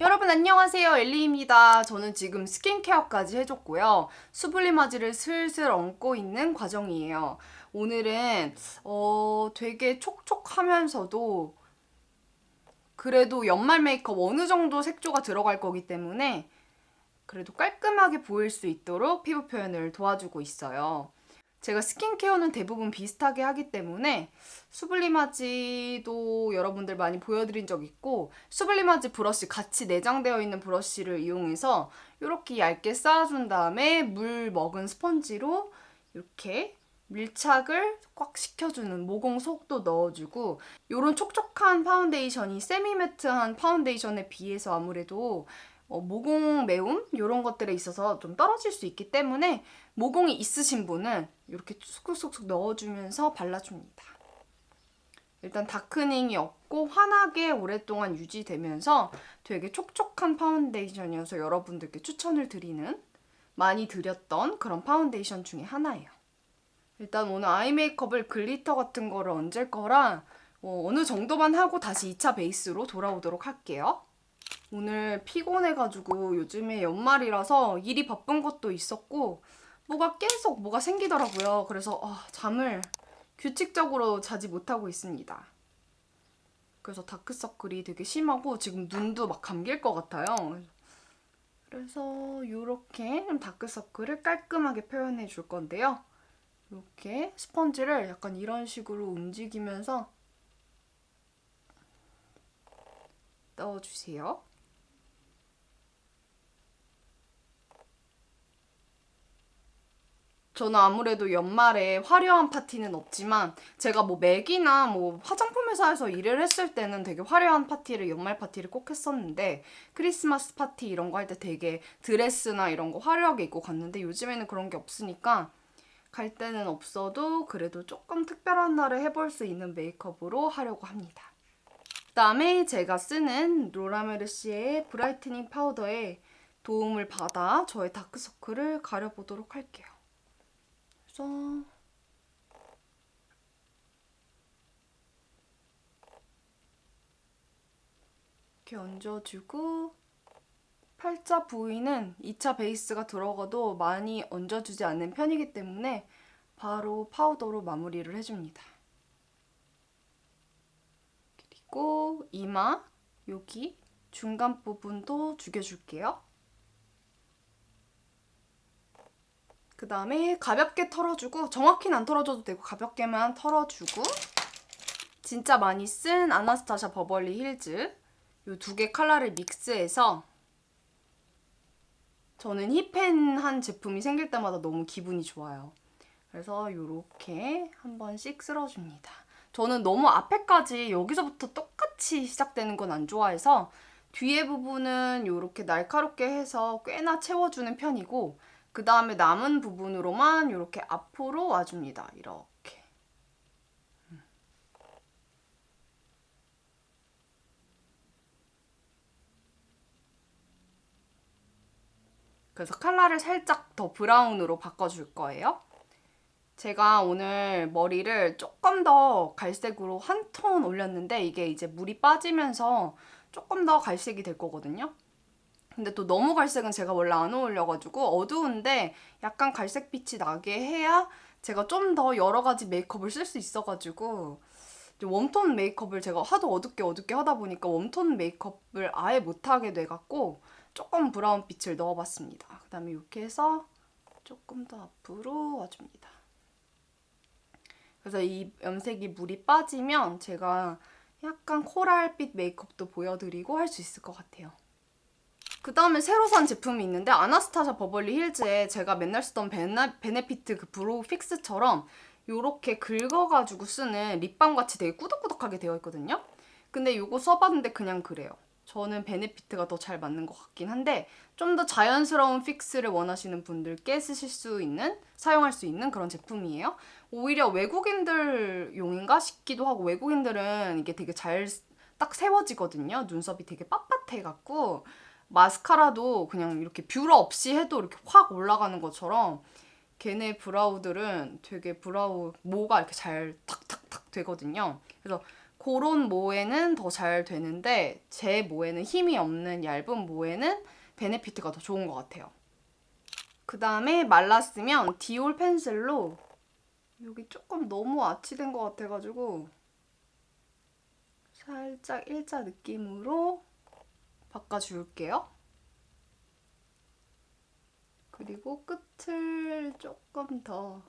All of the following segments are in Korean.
여러분 안녕하세요, 엘리입니다. 저는 지금 스킨케어까지 해줬고요. 수블리마지를 슬슬 얹고 있는 과정이에요. 오늘은 되게 촉촉하면서도 그래도 연말 메이크업 어느 정도 색조가 들어갈 거기 때문에 그래도 깔끔하게 보일 수 있도록 피부 표현을 도와주고 있어요. 제가 스킨케어는 대부분 비슷하게 하기 때문에 수블리마지도 여러분들 많이 보여드린 적 있고, 수블리마지 브러쉬 같이 내장되어 있는 브러쉬를 이용해서 이렇게 얇게 쌓아준 다음에 물 먹은 스펀지로 이렇게 밀착을 꽉 시켜주는 모공 속도 넣어주고, 이런 촉촉한 파운데이션이 세미매트한 파운데이션에 비해서 아무래도 모공 매움 이런 것들에 있어서 좀 떨어질 수 있기 때문에 모공이 있으신 분은 이렇게 쑥쑥쑥 넣어주면서 발라줍니다. 일단 다크닝이 없고 환하게 오랫동안 유지되면서 되게 촉촉한 파운데이션이어서 여러분들께 추천을 드리는, 많이 드렸던 그런 파운데이션 중에 하나예요. 일단 오늘 아이 메이크업을 글리터 같은 거를 얹을 거라 어느 정도만 하고 다시 2차 베이스로 돌아오도록 할게요. 오늘 피곤해가지고 요즘에 연말이라서 일이 바쁜 것도 있었고 계속 뭐가 생기더라고요. 그래서 잠을 규칙적으로 자지 못하고 있습니다. 그래서 다크서클이 되게 심하고 지금 눈도 막 감길 것 같아요. 그래서 이렇게 다크서클을 깔끔하게 표현해 줄 건데요. 이렇게 스펀지를 약간 이런 식으로 움직이면서 넣어주세요. 저는 아무래도 연말에 화려한 파티는 없지만 제가 뭐 맥이나 뭐 화장품 회사에서 일을 했을 때는 되게 화려한 파티를, 연말 파티를 꼭 했었는데, 크리스마스 파티 이런 거 할 때 되게 드레스나 이런 거 화려하게 입고 갔는데 요즘에는 그런 게 없으니까 갈 때는 없어도 그래도 조금 특별한 날에 해볼 수 있는 메이크업으로 하려고 합니다. 그다음에 제가 쓰는 로라메르시의 브라이트닝 파우더에 도움을 받아 저의 다크서클을 가려보도록 할게요. 그래서 이렇게 얹어주고, 팔자 부위는 2차 베이스가 들어가도 많이 얹어주지 않는 편이기 때문에 바로 파우더로 마무리를 해줍니다. 그리고 이마, 여기 중간 부분도 죽여줄게요. 그 다음에 가볍게 털어주고, 정확히는 안 털어줘도 되고 가볍게만 털어주고, 진짜 많이 쓴 아나스타샤 버벌리 힐즈 이 두 개 컬러를 믹스해서, 저는 힙한 제품이 생길 때마다 너무 기분이 좋아요. 그래서 이렇게 한 번씩 쓸어줍니다. 저는 너무 앞에까지 여기서부터 똑같이 시작되는 건 안 좋아해서 뒤에 부분은 이렇게 날카롭게 해서 꽤나 채워주는 편이고, 그 다음에 남은 부분으로만 이렇게 앞으로 와줍니다. 이렇게. 그래서 컬러를 살짝 더 브라운으로 바꿔줄 거예요. 제가 오늘 머리를 조금 더 갈색으로 한 톤 올렸는데 이게 이제 물이 빠지면서 조금 더 갈색이 될 거거든요. 근데 또 너무 갈색은 제가 원래 안 어울려가지고 어두운데 약간 갈색빛이 나게 해야 제가 좀 더 여러 가지 메이크업을 쓸 수 있어가지고, 웜톤 메이크업을 제가 하도 어둡게 하다 보니까 웜톤 메이크업을 아예 못하게 돼갖고 조금 브라운 빛을 넣어봤습니다. 그 다음에 이렇게 해서 조금 더 앞으로 와줍니다. 그래서 이 염색이 물이 빠지면 제가 약간 코랄빛 메이크업도 보여드리고 할 수 있을 것 같아요. 그 다음에 새로 산 제품이 있는데, 아나스타샤 버벌리 힐즈에 제가 맨날 쓰던 베네피트 그 브로우 픽스처럼 요렇게 긁어가지고 쓰는 립밤 같이 되게 꾸덕꾸덕하게 되어 있거든요. 근데 이거 써봤는데 그냥 그래요. 저는 베네피트가 더 잘 맞는 것 같긴 한데, 좀 더 자연스러운 픽스를 원하시는 분들께 쓰실 수 있는, 사용할 수 있는 그런 제품이에요. 오히려 외국인들 용인가 싶기도 하고, 외국인들은 이게 되게 잘 딱 세워지거든요. 눈썹이 되게 빳빳해갖고 마스카라도 그냥 이렇게 뷰러 없이 해도 이렇게 확 올라가는 것처럼 걔네 브라우들은 되게 브라우 모가 이렇게 잘 탁탁탁 되거든요. 그래서 그런 모에는 더 잘 되는데 제 모에는 힘이 없는 얇은 모에는 베네피트가 더 좋은 것 같아요. 그 다음에 말랐으면 디올 펜슬로 여기 조금 너무 아치된 것 같아가지고 살짝 일자 느낌으로 바꿔줄게요. 그리고 끝을 조금 더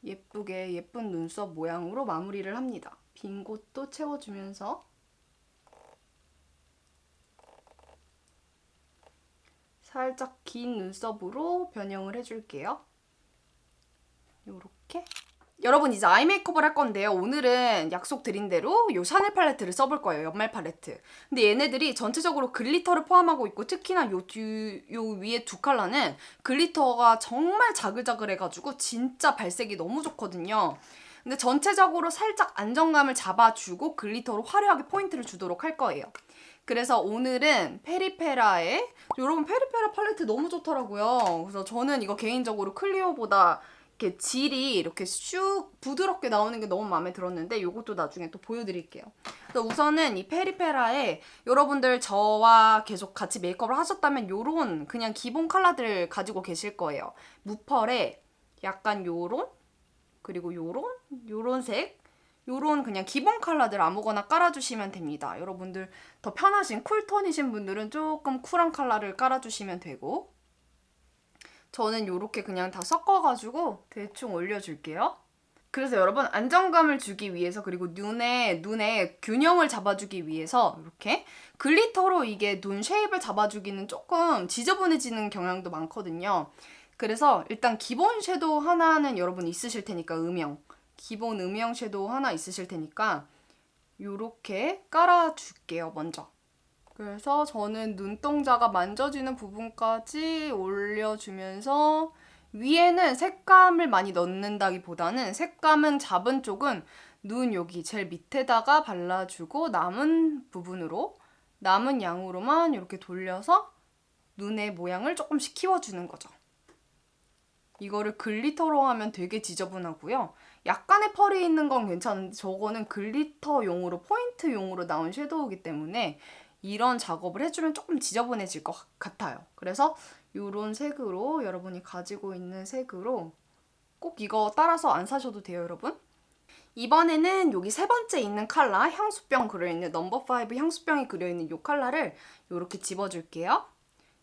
예쁘게 예쁜 눈썹 모양으로 마무리를 합니다. 빈 곳도 채워주면서 살짝 긴 눈썹으로 변형을 해줄게요. 요렇게. 여러분 이제 아이 메이크업을 할 건데요. 오늘은 약속드린 대로 요 샤넬 팔레트를 써볼 거예요. 연말 팔레트. 근데 얘네들이 전체적으로 글리터를 포함하고 있고 특히나 요 위에 두 컬러는 글리터가 정말 자글자글해가지고 진짜 발색이 너무 좋거든요. 근데 전체적으로 살짝 안정감을 잡아주고 글리터로 화려하게 포인트를 주도록 할 거예요. 그래서 오늘은 페리페라의 여러분 페리페라 팔레트 너무 좋더라고요. 그래서 저는 이거 개인적으로 클리오보다 이렇게 질이 이렇게 슉 부드럽게 나오는 게 너무 마음에 들었는데 이것도 나중에 또 보여드릴게요. 그래서 우선은 이 페리페라에 여러분들 저와 계속 같이 메이크업을 하셨다면 요런 그냥 기본 컬러들 가지고 계실 거예요. 무펄에 약간 요런 그리고 요런 색 요런 그냥 기본 컬러들 아무거나 깔아주시면 됩니다. 여러분들 더 편하신 쿨톤이신 분들은 조금 쿨한 컬러를 깔아주시면 되고 저는 요렇게 그냥 다 섞어가지고 대충 올려줄게요. 그래서 여러분 안정감을 주기 위해서 그리고 눈에 균형을 잡아주기 위해서 이렇게 글리터로 이게 눈 쉐입을 잡아주기는 조금 지저분해지는 경향도 많거든요. 그래서 일단 기본 섀도우 하나는 여러분 있으실 테니까 기본 음영 섀도우 하나 있으실 테니까 요렇게 깔아줄게요 먼저. 그래서 저는 눈동자가 만져지는 부분까지 올려주면서 위에는 색감을 많이 넣는다기보다는 색감은 잡은 쪽은 눈 여기 제일 밑에다가 발라주고 남은 양으로만 이렇게 돌려서 눈의 모양을 조금씩 키워주는 거죠. 이거를 글리터로 하면 되게 지저분하고요. 약간의 펄이 있는 건 괜찮은데 저거는 글리터용으로 포인트용으로 나온 섀도우이기 때문에 이런 작업을 해주면 조금 지저분해질 것 같아요. 그래서 이런 색으로 여러분이 가지고 있는 색으로 꼭 이거 따라서 안 사셔도 돼요, 여러분. 이번에는 여기 세 번째 있는 컬러 향수병 그려있는 넘버 5 향수병이 그려있는 이 컬러를 이렇게 집어줄게요.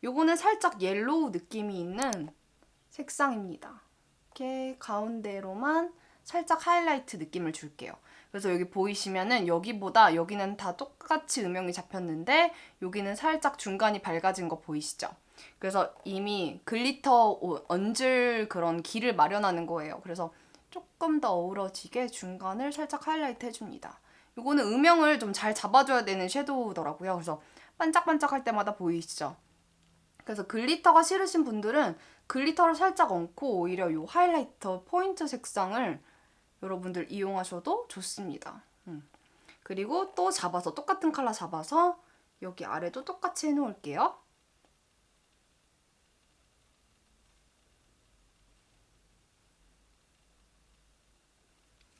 요거는 살짝 옐로우 느낌이 있는 색상입니다. 이렇게 가운데로만 살짝 하이라이트 느낌을 줄게요. 그래서 여기 보이시면은 여기는 다 똑같이 음영이 잡혔는데 여기는 살짝 중간이 밝아진 거 보이시죠? 그래서 이미 글리터 얹을 그런 길을 마련하는 거예요. 그래서 조금 더 어우러지게 중간을 살짝 하이라이트 해줍니다. 이거는 음영을 좀 잘 잡아줘야 되는 섀도우더라고요. 그래서 반짝반짝할 때마다 보이시죠? 그래서 글리터가 싫으신 분들은 글리터를 살짝 얹고 오히려 이 하이라이터 포인트 색상을 여러분들 이용하셔도 좋습니다. 그리고 또 똑같은 컬러 잡아서 여기 아래도 똑같이 해놓을게요.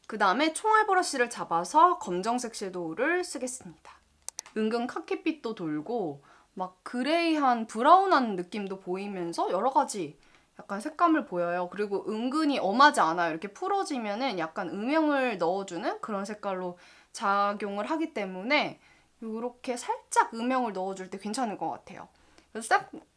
그 다음에 총알 브러쉬를 잡아서 검정색 섀도우를 쓰겠습니다. 은근 카키빛도 돌고 막 그레이한 브라운한 느낌도 보이면서 여러 가지 약간 색감을 보여요. 그리고 은근히 엄하지 않아요. 이렇게 풀어지면은 약간 음영을 넣어주는 그런 색깔로 작용을 하기 때문에 이렇게 살짝 음영을 넣어줄 때 괜찮을 것 같아요.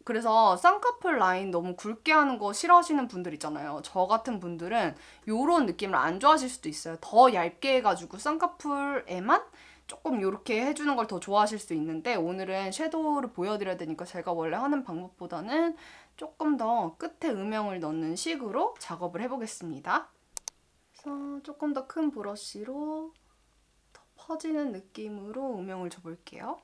그래서 쌍꺼풀 라인 너무 굵게 하는 거 싫어하시는 분들 있잖아요. 저 같은 분들은 이런 느낌을 안 좋아하실 수도 있어요. 더 얇게 해가지고 쌍꺼풀에만 조금 이렇게 해주는 걸 더 좋아하실 수 있는데 오늘은 섀도우를 보여드려야 되니까 제가 원래 하는 방법보다는 조금 더 끝에 음영을 넣는 식으로 작업을 해보겠습니다. 그래서 조금 더 큰 브러쉬로 더 퍼지는 느낌으로 음영을 줘볼게요.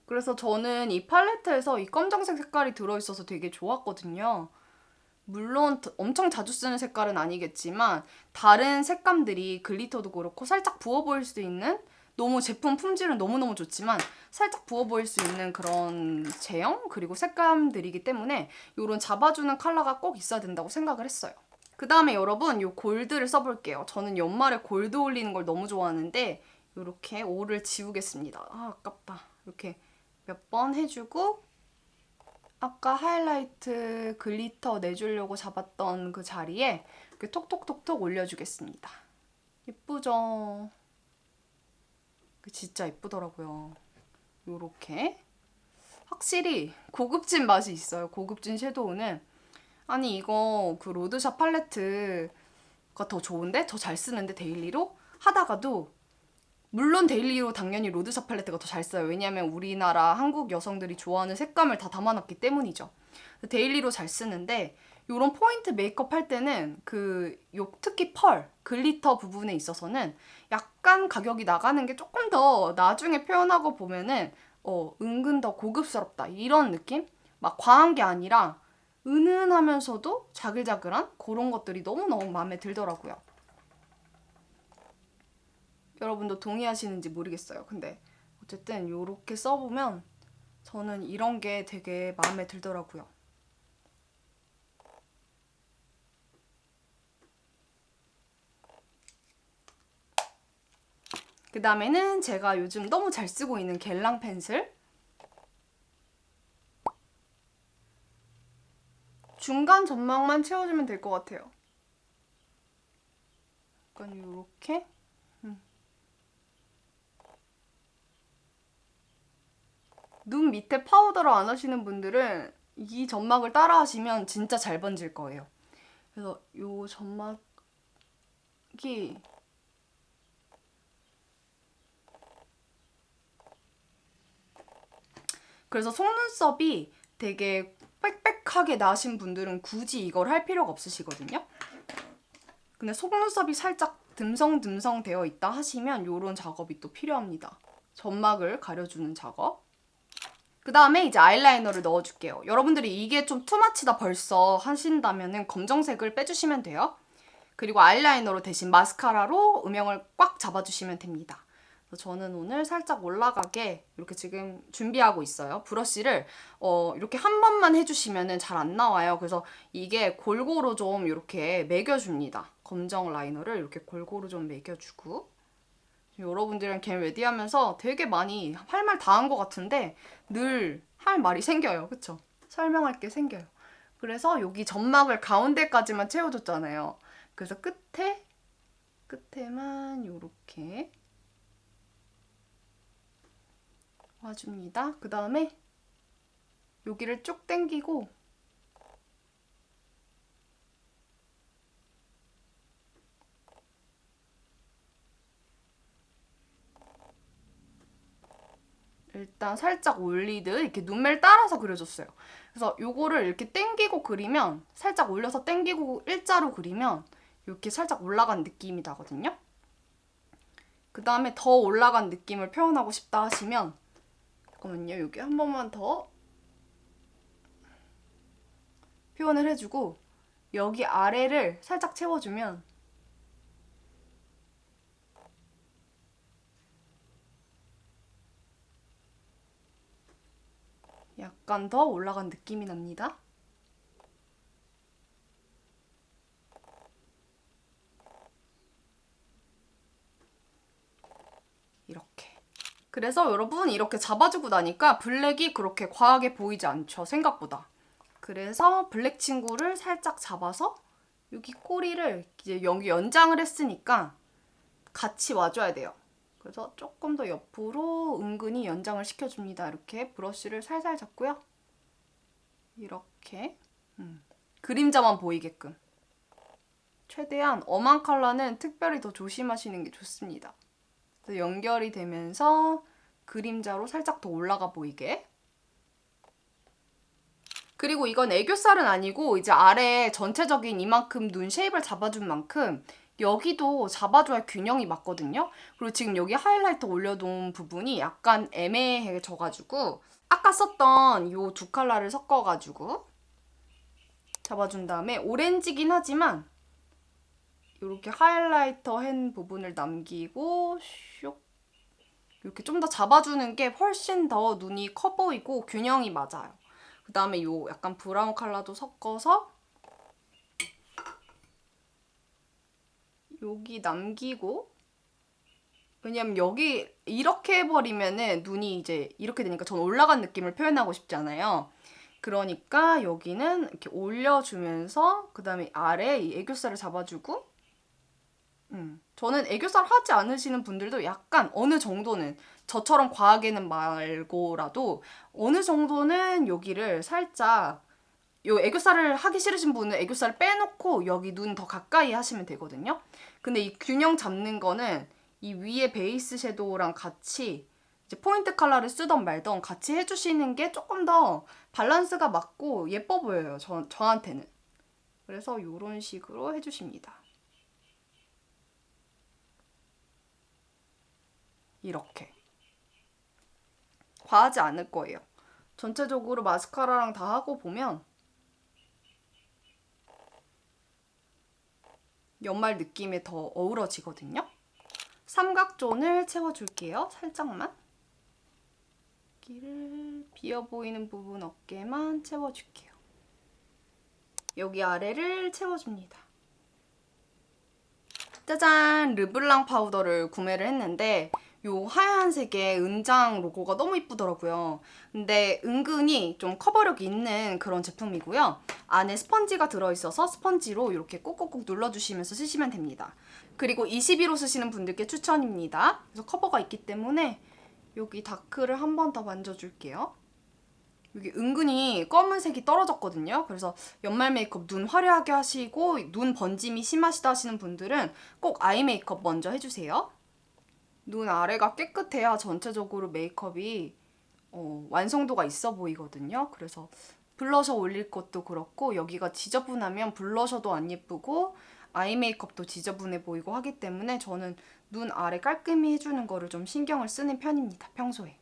그래서 저는 이 팔레트에서 이 검정색 색깔이 들어있어서 되게 좋았거든요. 물론 엄청 자주 쓰는 색깔은 아니겠지만 다른 색감들이 글리터도 그렇고 살짝 부어 보일 수 있는, 너무 제품 품질은 너무너무 좋지만 살짝 부어 보일 수 있는 그런 제형 그리고 색감들이기 때문에 이런 잡아주는 컬러가 꼭 있어야 된다고 생각을 했어요. 그 다음에 여러분 이 골드를 써볼게요. 저는 연말에 골드 올리는 걸 너무 좋아하는데 이렇게 오를 지우겠습니다. 아, 아깝다. 이렇게 몇 번 해주고 아까 하이라이트 글리터 내주려고 잡았던 그 자리에 이렇게 톡톡톡톡 올려주겠습니다. 예쁘죠? 진짜 예쁘더라고요. 요렇게. 확실히 고급진 맛이 있어요. 고급진 섀도우는. 아니 이거 그 로드샵 팔레트가 더 좋은데? 더 잘 쓰는데 데일리로? 하다가도 물론 데일리로 당연히 로드샵 팔레트가 더 잘 써요. 왜냐면 우리나라 한국 여성들이 좋아하는 색감을 다 담아놨기 때문이죠. 데일리로 잘 쓰는데 요런 포인트 메이크업 할 때는 특히 펄, 글리터 부분에 있어서는 약간 가격이 나가는 게 조금 더 나중에 표현하고 보면은 은근 더 고급스럽다 이런 느낌? 막 과한 게 아니라 은은하면서도 자글자글한 그런 것들이 너무너무 마음에 들더라고요. 여러분도 동의하시는지 모르겠어요. 근데 어쨌든 요렇게 써보면 저는 이런 게 되게 마음에 들더라고요. 그 다음에는 제가 요즘 너무 잘 쓰고 있는 겔랑 펜슬. 중간 점막만 채워주면 될 것 같아요. 약간 요렇게. 눈 밑에 파우더를 안 하시는 분들은 이 점막을 따라 하시면 진짜 잘 번질 거예요. 그래서 요 점막이 그래서 속눈썹이 되게 빽빽하게 나신 분들은 굳이 이걸 할 필요가 없으시거든요. 근데 속눈썹이 살짝 듬성듬성 되어 있다 하시면 이런 작업이 또 필요합니다. 점막을 가려주는 작업. 그 다음에 이제 아이라이너를 넣어줄게요. 여러분들이 이게 좀 투마치다 벌써 하신다면 검정색을 빼주시면 돼요. 그리고 아이라이너로 대신 마스카라로 음영을 꽉 잡아주시면 됩니다. 저는 오늘 살짝 올라가게 이렇게 지금 준비하고 있어요. 브러쉬를 이렇게 한 번만 해주시면 잘 안 나와요. 그래서 이게 골고루 좀 이렇게 매겨줍니다. 검정 라이너를 이렇게 골고루 좀 매겨주고. 여러분들이랑 겟 레디하면서 되게 많이 할 말 다 한 것 같은데 늘 할 말이 생겨요. 그쵸? 설명할 게 생겨요. 그래서 여기 점막을 가운데까지만 채워줬잖아요. 그래서 끝에만 이렇게 와줍니다. 그 다음에 여기를 쭉 당기고 일단 살짝 올리듯 이렇게 눈매를 따라서 그려줬어요. 그래서 요거를 이렇게 당기고 그리면 살짝 올려서 당기고 일자로 그리면 이렇게 살짝 올라간 느낌이 나거든요. 그 다음에 더 올라간 느낌을 표현하고 싶다 하시면 잠깐만요. 여기 한 번만 더 표현을 해주고 여기 아래를 살짝 채워주면 약간 더 올라간 느낌이 납니다. 이렇게. 그래서 여러분 이렇게 잡아주고 나니까 블랙이 그렇게 과하게 보이지 않죠. 생각보다. 그래서 블랙 친구를 살짝 잡아서 여기 꼬리를 이제 여기 연장을 했으니까 같이 와줘야 돼요. 그래서 조금 더 옆으로 은근히 연장을 시켜줍니다. 이렇게 브러쉬를 살살 잡고요. 이렇게 그림자만 보이게끔. 최대한 엄한 컬러는 특별히 더 조심하시는 게 좋습니다. 그래서 연결이 되면서 그림자로 살짝 더 올라가 보이게. 그리고 이건 애교살은 아니고 이제 아래 전체적인 이만큼 눈 쉐입을 잡아준 만큼 여기도 잡아줘야 균형이 맞거든요. 그리고 지금 여기 하이라이터 올려놓은 부분이 약간 애매해져가지고 아까 썼던 이 두 컬러를 섞어가지고 잡아준 다음에 오렌지긴 하지만 이렇게 하이라이터 한 부분을 남기고 슉 이렇게 좀 더 잡아주는 게 훨씬 더 눈이 커 보이고 균형이 맞아요. 그 다음에 요 약간 브라운 컬러도 섞어서 여기 남기고, 왜냐면 여기 이렇게 해버리면은 눈이 이제 이렇게 되니까 전 올라간 느낌을 표현하고 싶잖아요. 그러니까 여기는 이렇게 올려주면서 그 다음에 아래 이 애교살을 잡아주고 저는 애교살 하지 않으시는 분들도 약간 어느 정도는 저처럼 과하게는 말고라도 어느 정도는 여기를 살짝 요 애교살을 하기 싫으신 분은 애교살을 빼놓고 여기 눈 더 가까이 하시면 되거든요. 근데 이 균형 잡는 거는 이 위에 베이스 섀도우랑 같이 이제 포인트 컬러를 쓰던 말던 같이 해주시는 게 조금 더 밸런스가 맞고 예뻐 보여요. 저한테는. 그래서 이런 식으로 해주십니다. 이렇게. 과하지 않을 거예요. 전체적으로 마스카라랑 다 하고 보면 연말 느낌에 더 어우러지거든요. 삼각존을 채워줄게요. 살짝만. 여기를 비어 보이는 부분 어깨만 채워줄게요. 여기 아래를 채워줍니다. 짜잔! 르블랑 파우더를 구매를 했는데 요 하얀색의 은장 로고가 너무 이쁘더라고요. 근데 은근히 좀 커버력이 있는 그런 제품이고요. 안에 스펀지가 들어있어서 스펀지로 이렇게 꾹꾹꾹 눌러주시면서 쓰시면 됩니다. 그리고 21호 쓰시는 분들께 추천입니다. 그래서 커버가 있기 때문에 여기 다크를 한 번 더 만져줄게요. 여기 은근히 검은색이 떨어졌거든요. 그래서 연말 메이크업 눈 화려하게 하시고 눈 번짐이 심하시다 하시는 분들은 꼭 아이 메이크업 먼저 해주세요. 눈 아래가 깨끗해야 전체적으로 메이크업이 완성도가 있어 보이거든요. 그래서 블러셔 올릴 것도 그렇고 여기가 지저분하면 블러셔도 안 예쁘고 아이 메이크업도 지저분해 보이고 하기 때문에 저는 눈 아래 깔끔히 해주는 거를 좀 신경을 쓰는 편입니다. 평소에.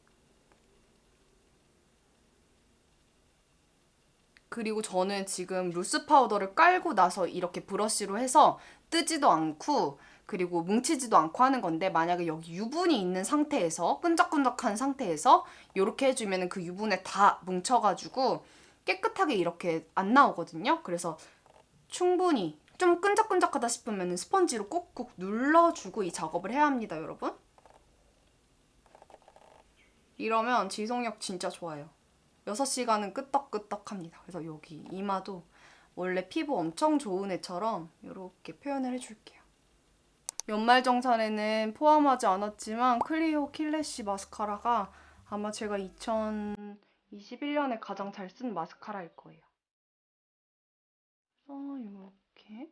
그리고 저는 지금 루스 파우더를 깔고 나서 이렇게 브러쉬로 해서 뜨지도 않고 그리고 뭉치지도 않고 하는 건데 만약에 여기 유분이 있는 상태에서 끈적끈적한 상태에서 이렇게 해주면 그 유분에 다 뭉쳐가지고 깨끗하게 이렇게 안 나오거든요. 그래서 충분히 좀 끈적끈적하다 싶으면 스펀지로 꾹꾹 눌러주고 이 작업을 해야 합니다, 여러분. 이러면 지속력 진짜 좋아요. 6시간은 끄떡끄떡합니다. 그래서 여기 이마도 원래 피부 엄청 좋은 애처럼 이렇게 표현을 해줄게요. 연말정산에는 포함하지 않았지만 클리오 킬래시 마스카라가 아마 제가 2021년에 가장 잘 쓴 마스카라일 거예요. 그래서 이렇게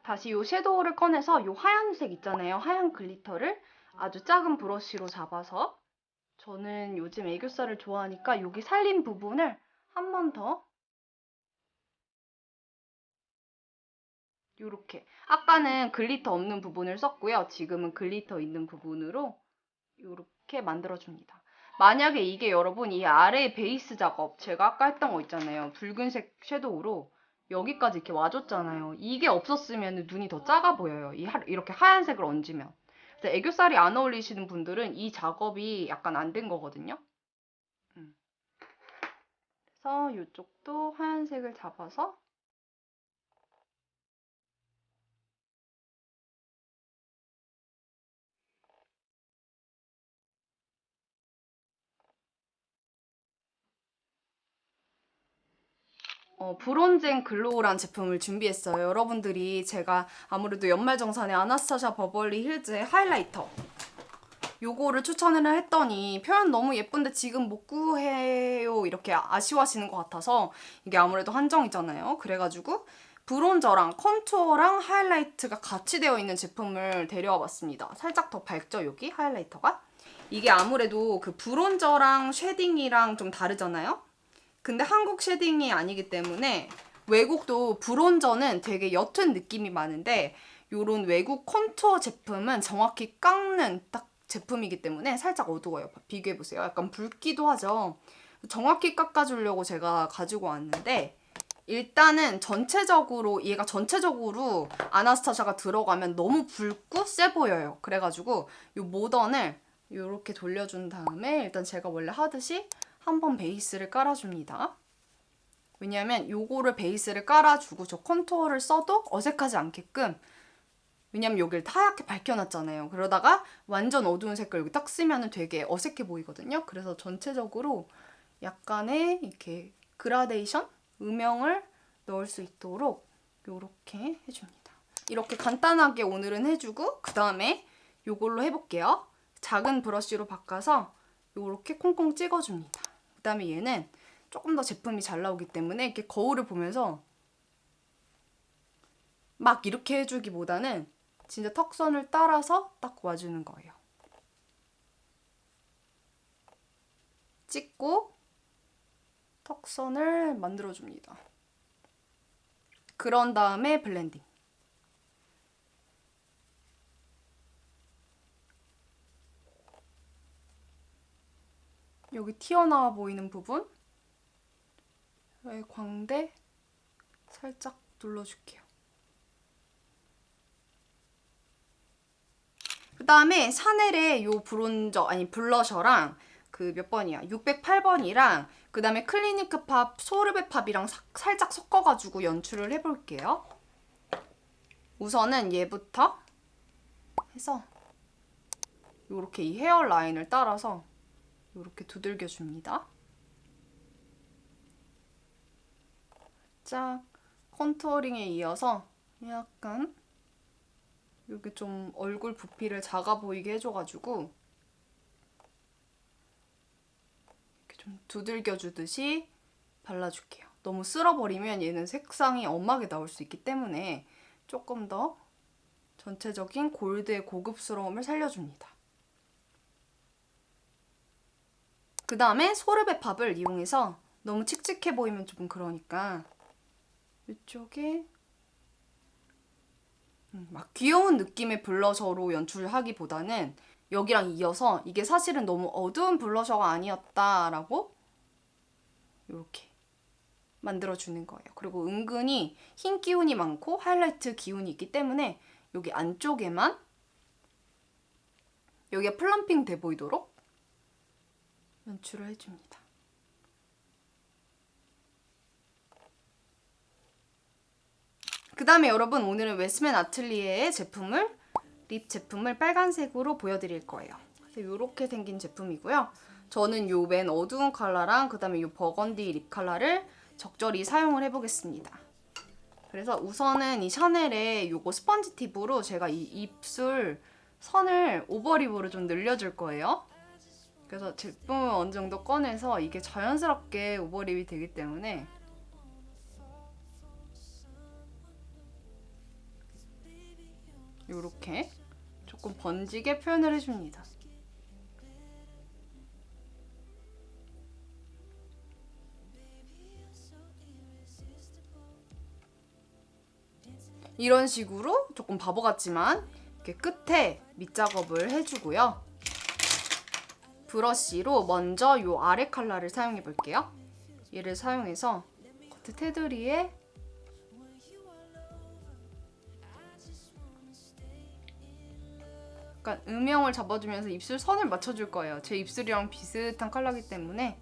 다시 이 섀도우를 꺼내서 이 하얀색 있잖아요. 하얀 글리터를 아주 작은 브러쉬로 잡아서 저는 요즘 애교살을 좋아하니까 여기 살린 부분을 한 번 더 요렇게 아까는 글리터 없는 부분을 썼고요. 지금은 글리터 있는 부분으로 요렇게 만들어줍니다. 만약에 이게 여러분 이 아래 베이스 작업 제가 아까 했던 거 있잖아요. 붉은색 섀도우로 여기까지 이렇게 와줬잖아요. 이게 없었으면 눈이 더 작아 보여요. 이렇게 하얀색을 얹으면. 그래서 애교살이 안 어울리시는 분들은 이 작업이 약간 안 된 거거든요. 그래서 이쪽도 하얀색을 잡아서 브론젠 글로우란 제품을 준비했어요. 여러분들이 제가 아무래도 연말정산에 아나스타샤 버벌리 힐즈의 하이라이터 요거를 추천을 했더니 표현 너무 예쁜데 지금 못 구해요 이렇게 아쉬워하시는 것 같아서 이게 아무래도 한정이잖아요. 그래가지고 브론저랑 컨투어랑 하이라이트가 같이 되어 있는 제품을 데려와 봤습니다. 살짝 더 밝죠 여기 하이라이터가? 이게 아무래도 그 브론저랑 쉐딩이랑 좀 다르잖아요. 근데 한국 쉐딩이 아니기 때문에 외국도 브론저는 되게 옅은 느낌이 많은데 요런 외국 컨투어 제품은 정확히 깎는 딱 제품이기 때문에 살짝 어두워요. 비교해보세요. 약간 붉기도 하죠. 정확히 깎아주려고 제가 가지고 왔는데 일단은 전체적으로 얘가 전체적으로 아나스타샤가 들어가면 너무 붉고 세 보여요. 그래가지고 요 모던을 요렇게 돌려준 다음에 일단 제가 원래 하듯이 한번 베이스를 깔아줍니다. 왜냐면 요거를 베이스를 깔아주고 저 컨투어를 써도 어색하지 않게끔, 왜냐면 여기를 하얗게 밝혀놨잖아요. 그러다가 완전 어두운 색깔 여기 딱 쓰면 되게 어색해 보이거든요. 그래서 전체적으로 약간의 이렇게 그라데이션? 음영을 넣을 수 있도록 요렇게 해줍니다. 이렇게 간단하게 오늘은 해주고 그 다음에 요걸로 해볼게요. 작은 브러쉬로 바꿔서 요렇게 콩콩 찍어줍니다. 그 다음에 얘는 조금 더 제품이 잘 나오기 때문에 이렇게 거울을 보면서 막 이렇게 해주기보다는 진짜 턱선을 따라서 딱 와주는 거예요. 찍고 턱선을 만들어줍니다. 그런 다음에 블렌딩. 여기 튀어나와 보이는 부분 광대 살짝 눌러줄게요. 그 다음에 샤넬의 요 브론저, 아니 블러셔랑 그 몇 번이야? 608번이랑 그 다음에 클리니크 팝, 소르베 팝이랑 살짝 섞어가지고 연출을 해볼게요. 우선은 얘부터 해서 요렇게 이 헤어라인을 따라서 요렇게 두들겨줍니다. 살짝 컨투어링에 이어서 약간 여기 좀 얼굴 부피를 작아 보이게 해줘가지고 이렇게 좀 두들겨주듯이 발라줄게요. 너무 쓸어버리면 얘는 색상이 엄하게 나올 수 있기 때문에 조금 더 전체적인 골드의 고급스러움을 살려줍니다. 그 다음에 소르베 팝을 이용해서 너무 칙칙해 보이면 좀 그러니까 이쪽에 막 귀여운 느낌의 블러셔로 연출하기보다는 여기랑 이어서 이게 사실은 너무 어두운 블러셔가 아니었다라고 이렇게 만들어주는 거예요. 그리고 은근히 흰 기운이 많고 하이라이트 기운이 있기 때문에 여기 안쪽에만 여기가 플럼핑 돼 보이도록 연출을 해줍니다. 그 다음에 여러분 오늘은 웨스맨 아틀리에의 제품을 립 제품을 빨간색으로 보여드릴 거예요. 이렇게 생긴 제품이고요. 저는 요 맨 어두운 컬러랑 그 다음에 요 버건디 립 컬러를 적절히 사용을 해보겠습니다. 그래서 우선은 이 샤넬의 요거 스펀지 팁으로 제가 이 입술 선을 오버립으로 좀 늘려줄 거예요. 그래서 제품을 어느 정도 꺼내서 이게 자연스럽게 오버립이 되기 때문에 요렇게 조금 번지게 표현을 해줍니다. 이런 식으로 조금 바보 같지만 이렇게 끝에 밑작업을 해주고요. 브러쉬로 먼저 이 아래 컬러를 사용해 볼게요. 얘를 사용해서 커트 테두리에 약간 음영을 잡아주면서 입술 선을 맞춰줄 거예요. 제 입술이랑 비슷한 컬러이기 때문에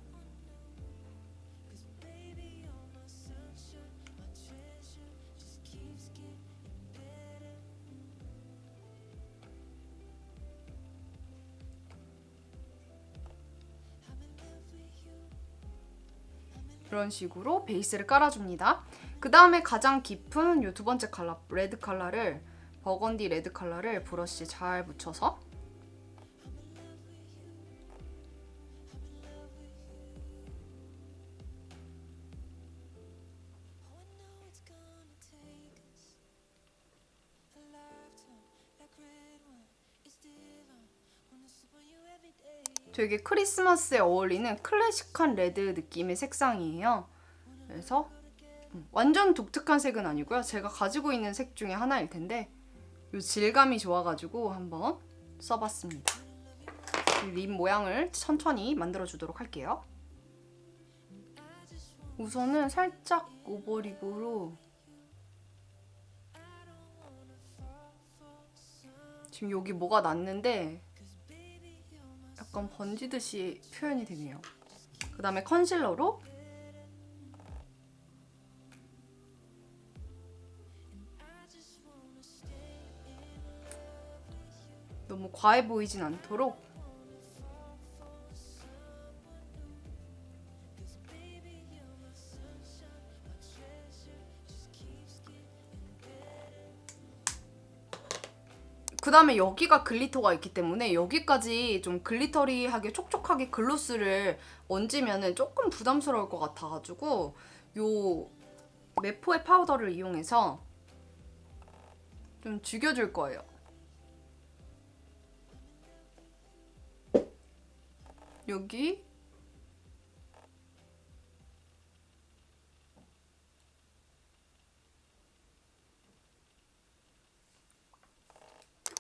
이런 식으로 베이스를 깔아줍니다. 그 다음에 가장 깊은 이 두 번째 컬러, 레드 컬러를, 버건디 레드 컬러를 브러쉬 잘 묻혀서 되게 크리스마스에 어울리는 클래식한 레드 느낌의 색상이에요. 그래서 완전 독특한 색은 아니고요. 제가 가지고 있는 색 중에 하나일 텐데 이 질감이 좋아가지고 한번 써봤습니다. 립 모양을 천천히 만들어주도록 할게요. 우선은 살짝 오버립으로 지금 여기 뭐가 났는데 약간 번지듯이 표현이 되네요. 그 다음에 컨실러로 너무 과해 보이진 않도록 그 다음에 여기가 글리터가 있기 때문에 여기까지 좀 글리터리하게 촉촉하게 글로스를 얹으면 조금 부담스러울 것 같아가지고 요 메포의 파우더를 이용해서 좀 죽여줄 거예요. 여기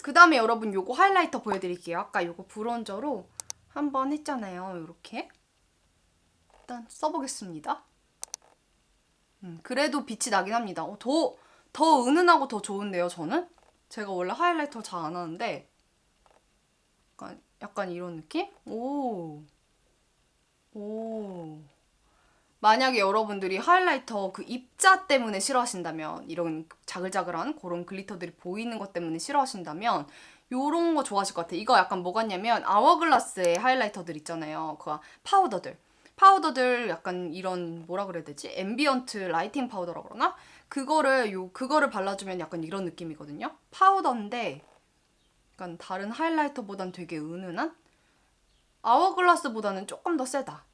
그 다음에 여러분 요거 하이라이터 보여드릴게요. 아까 요거 브론저로 한번 했잖아요. 요렇게 일단 써보겠습니다. 그래도 빛이 나긴 합니다. 더 은은하고 더 좋은데요, 저는? 제가 원래 하이라이터 잘 안 하는데 약간 이런 느낌? 오. 만약에 여러분들이 하이라이터 그 입자 때문에 싫어하신다면, 이런 자글자글한 그런 글리터들이 보이는 것 때문에 싫어하신다면 요런 거 좋아하실 것 같아요. 이거 약간 뭐 같냐면 아워글라스의 하이라이터들 있잖아요. 그 파우더들 약간 이런 뭐라 그래야 되지? 앰비언트 라이팅 파우더라고 그러나? 그거를 발라주면 약간 이런 느낌이거든요. 파우더인데 약간 다른 하이라이터보단 되게 은은한? 아워글라스보다는 조금 더 세다.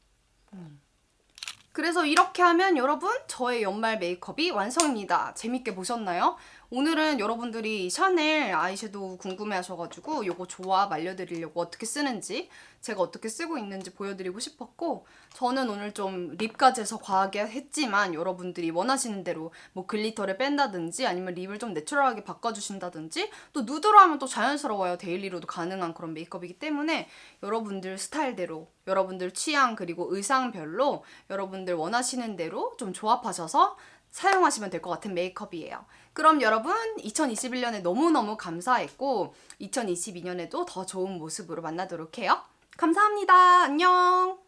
그래서 이렇게 하면 여러분 저의 연말 메이크업이 완성입니다. 재밌게 보셨나요? 오늘은 여러분들이 샤넬 아이섀도우 궁금해하셔가지고 요거 조합 알려드리려고 어떻게 쓰는지 제가 어떻게 쓰고 있는지 보여드리고 싶었고 저는 오늘 좀 립까지 해서 과하게 했지만 여러분들이 원하시는 대로 뭐 글리터를 뺀다든지 아니면 립을 좀 내추럴하게 바꿔주신다든지 또 누드로 하면 또 자연스러워요. 데일리로도 가능한 그런 메이크업이기 때문에 여러분들 스타일대로 여러분들 취향 그리고 의상별로 여러분들 원하시는 대로 좀 조합하셔서 사용하시면 될 것 같은 메이크업이에요. 그럼 여러분 2021년에 너무너무 감사했고 2022년에도 더 좋은 모습으로 만나도록 해요. 감사합니다. 안녕.